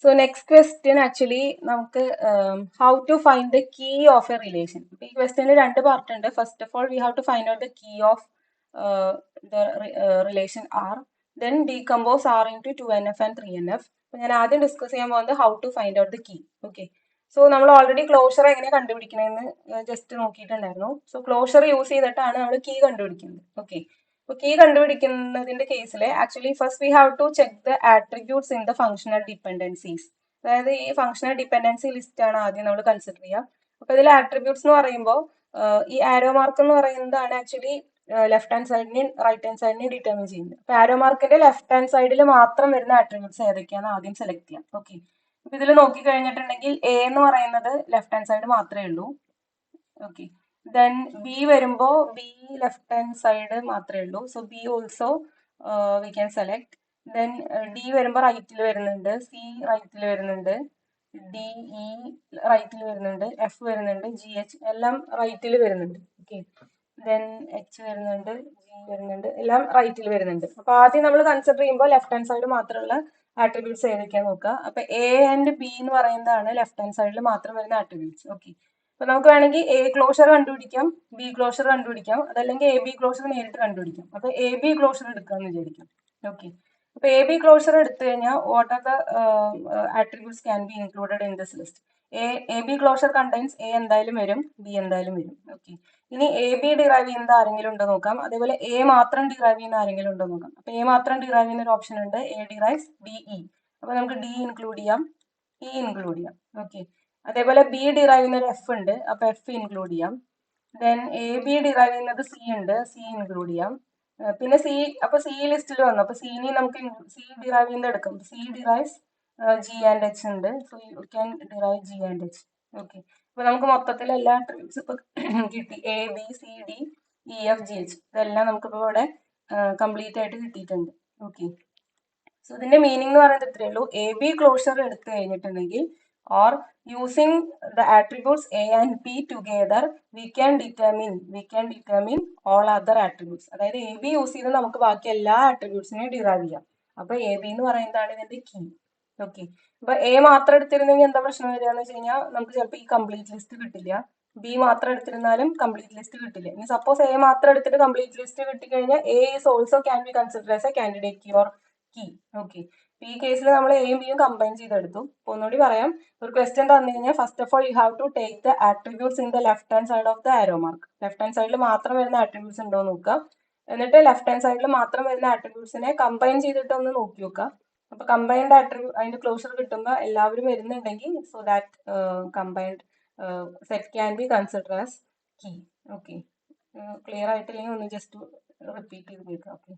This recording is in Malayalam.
So next question actually നമുക്ക് how to find the key of a relation. ഈ ക്വസ്റ്റ്യനിൽ രണ്ട് പാർട്ട് ഉണ്ട്. First of all we have to find out the key of the relation R. Then decompose R into 2NF and 3NF. അപ്പൊ ഞാൻ ആദ്യം ഡിസ്കസ് ചെയ്യാൻ പോകുന്നത് how to find out the key. Okay. So നമ്മൾ ഓൾറെഡി ക്ലോഷർ എങ്ങനെ കണ്ടുപിടിക്കണമെന്ന് ജസ്റ്റ് നോക്കിയിട്ടുണ്ടായിരുന്നു. സോ ക്ലോഷർ യൂസ് ചെയ്തിട്ടാണ് നമ്മൾ കീ കണ്ടുപിടിക്കുന്നത്. ഓക്കെ. അപ്പൊ കീ കണ്ടുപിടിക്കുന്നതിന്റെ കേസിൽ actually first we have to check the attributes in the functional dependencies. അതായത് ഈ ഫംഗ്ഷണൽ ഡിപ്പെൻഡൻസി ലിസ്റ്റ് ആണ് ആദ്യം നമ്മൾ കൺസിഡർ ചെയ്യുക. അപ്പൊ ഇതിൽ ആട്രിബ്യൂട്ട്സ് എന്ന് പറയുമ്പോൾ ഈ ആരോ മാർക്ക് എന്ന് പറയുന്നതാണ് ആക്ച്വലി ലെഫ്റ്റ് ഹാൻഡ് സൈഡിനെയും റൈറ്റ് ഹാൻഡ് സൈഡിനെയും ഡിറ്റർമിൻ ചെയ്യുന്നത്. അപ്പൊ ആരോ മാർക്കിന്റെ ലെഫ്റ്റ് ഹാൻഡ് സൈഡിൽ മാത്രം വരുന്ന ആട്രിബ്യൂട്ട്സ് ഏതൊക്കെയാണ് ആദ്യം സെലക്ട് ചെയ്യാം. ഓക്കെ. അപ്പൊ ഇതിൽ നോക്കി കഴിഞ്ഞിട്ടുണ്ടെങ്കിൽ എ എന്ന് പറയുന്നത് ലെഫ്റ്റ് ഹാൻഡ് സൈഡ് മാത്രമേ ഉള്ളൂ. ഓക്കെ. ദെൻ ബി വരുമ്പോ ബി ലെഫ്റ്റ് ഹാൻഡ് സൈഡ് മാത്രമേ ഉള്ളൂ. So B also we can select. Then D വരുമ്പോ റൈറ്റിൽ വരുന്നുണ്ട്, സി റൈറ്റിൽ വരുന്നുണ്ട്, ഡി ഇ റൈറ്റിൽ വരുന്നുണ്ട്, എഫ് വരുന്നുണ്ട്, ജി എച്ച് എല്ലാം റൈറ്റിൽ വരുന്നുണ്ട്. ഓക്കെ. ദെൻ എച്ച് വരുന്നുണ്ട്, ജി വരുന്നുണ്ട്, എല്ലാം റൈറ്റിൽ വരുന്നുണ്ട്. അപ്പൊ ആദ്യം നമ്മൾ കൺസിഡർ ചെയ്യുമ്പോൾ ലെഫ്റ്റ് ഹാൻഡ് സൈഡ് മാത്രമുള്ള ആട്രിബ്യൂട്ട്സ് ഏതൊക്കെയാ നോക്കുക. അപ്പൊ എ ആൻഡ് ബി എന്ന് പറയുന്നതാണ് ലെഫ്റ്റ് ഹാൻഡ് സൈഡിൽ മാത്രം വരുന്ന ആട്രിബ്യൂട്ട്സ്. ഓക്കെ. അപ്പൊ നമുക്ക് വേണമെങ്കിൽ എ ക്ലോഷർ കണ്ടുപിടിക്കാം, ബി ക്ലോഷർ കണ്ടുപിടിക്കാം, അതല്ലെങ്കിൽ എ ബി ക്ലോഷർ നേരിട്ട് കണ്ടുപിടിക്കാം. അപ്പൊ എ ബി ക്ലോഷർ എടുക്കാന്ന് വിചാരിക്കാം. ഓക്കെ. അപ്പൊ എ ബി ക്ലോഷർ എടുത്തു കഴിഞ്ഞാൽ what are the attributes can be included in this list. A B closure contains A എന്തായാലും വരും, ബി എന്തായാലും വരും. ഓക്കെ. ഇനി എ ബി ഡിറൈവ് ചെയ്യുന്നത് ആരെങ്കിലും ഉണ്ടോ നോക്കാം, അതേപോലെ എ മാത്രം ഡിറൈവ് ചെയ്യുന്ന ആരെങ്കിലും ഉണ്ടോ നോക്കാം. അപ്പൊ എ മാത്രം ഡിറൈവ് ചെയ്യുന്ന ഒരു ഓപ്ഷൻ ഉണ്ട്, എ ഡിറൈവ്സ് ഡി ഇ. അപ്പൊ നമുക്ക് ഡി ഇൻക്ലൂഡ് ചെയ്യാം, ഇ ഇൻക്ലൂഡ് ചെയ്യാം. ഓക്കെ. അതേപോലെ ബി ഡിറൈവ് ചെയ്യുന്ന ഒരു എഫ് ഉണ്ട്, അപ്പൊ എഫ് ഇൻക്ലൂഡ് ചെയ്യാം. ദെൻ എ ബി ഡിറൈവ് ചെയ്യുന്നത് സി ഉണ്ട്, സി ഇൻക്ലൂഡ് ചെയ്യാം. പിന്നെ സി, അപ്പൊ സി ലിസ്റ്റിൽ വന്നു, അപ്പൊ സിനെ നമുക്ക് സി ഡിറൈവ് ചെയ്യുന്നത് എടുക്കാം. C derives G and H ഉണ്ട്, so you can derive G and H. Okay. അപ്പൊ നമുക്ക് മൊത്തത്തിൽ എല്ലാ ആട്രിബ്യൂട്ട്സ് ഇപ്പൊ കിട്ടി. A B C D E F G H ഇതെല്ലാം നമുക്കിപ്പോ ഇവിടെ കംപ്ലീറ്റ് ആയിട്ട് കിട്ടിയിട്ടുണ്ട്. ഓക്കെ. സോ ഇതിന്റെ മീനിങ് എന്ന് പറയുന്നത് ഇത്രയേ ഉള്ളൂ. എ ബി ക്ലോഷർ എടുത്തു കഴിഞ്ഞിട്ടുണ്ടെങ്കിൽ or using the attributes A and B together we can determine all other attributes. അതായത് എ ബി യൂസ് ചെയ്ത് നമുക്ക് ബാക്കി എല്ലാ ആട്രിബ്യൂട്ട്സിനെയും ഡിറൈവ് ചെയ്യാം. അപ്പൊ എ ബി എന്ന് പറയുന്നതാണ് ഇതിന്റെ കീ. ഓക്കെ. അപ്പൊ എ മാത്രം എടുത്തിരുന്നെങ്കിൽ എന്താ പ്രശ്നം വരിക എന്ന് വെച്ച് കഴിഞ്ഞാൽ നമുക്ക് ചിലപ്പോൾ ഈ കംപ്ലീറ്റ് ലിസ്റ്റ് കിട്ടില്ല. ബി മാത്രം എടുത്തിരുന്നാലും കംപ്ലീറ്റ് ലിസ്റ്റ് കിട്ടില്ല. ഇനി സപ്പോസ് എ മാത്രം എടുത്തിട്ട് കംപ്ലീറ്റ് ലിസ്റ്റ് കിട്ടിക്കഴിഞ്ഞാൽ A is also can be consider as a candidate key or key. Okay. ഈ കേസിൽ നമ്മൾ എയും ബിയും കമ്പൈൻ ചെയ്തെടുത്തു. അപ്പൊ ഒന്നുകൂടി പറയാം, ഒരു ക്വസ്റ്റ്യൻ തന്നു കഴിഞ്ഞാൽ first of all you have to take the attributes in the left hand side of the arrow mark. Left hand സൈഡിൽ മാത്രം വരുന്ന ആട്രിബ്യൂട്ട്സ് ഉണ്ടോ എന്ന് നോക്കുക. എന്നിട്ട് ലെഫ്റ്റ് ഹാൻഡ് സൈഡിൽ മാത്രം വരുന്ന ആട്രിബ്യൂട്ട്സിനെ കമ്പൈൻ ചെയ്തിട്ട് ഒന്ന് നോക്കി നോക്കുക. അപ്പൊ കമ്പൈൻഡ് ആട്രിബ്യൂട്ട് അതിന്റെ ക്ലോഷർ കിട്ടുമ്പോൾ എല്ലാവരും വരുന്നുണ്ടെങ്കിൽ so that combined set can be consider as key. Okay. Clear ആയിട്ടില്ലെങ്കിൽ ഒന്ന് ജസ്റ്റ് റിപ്പീറ്റ് ചെയ്ത് കേൾക്കാം. ഓക്കെ.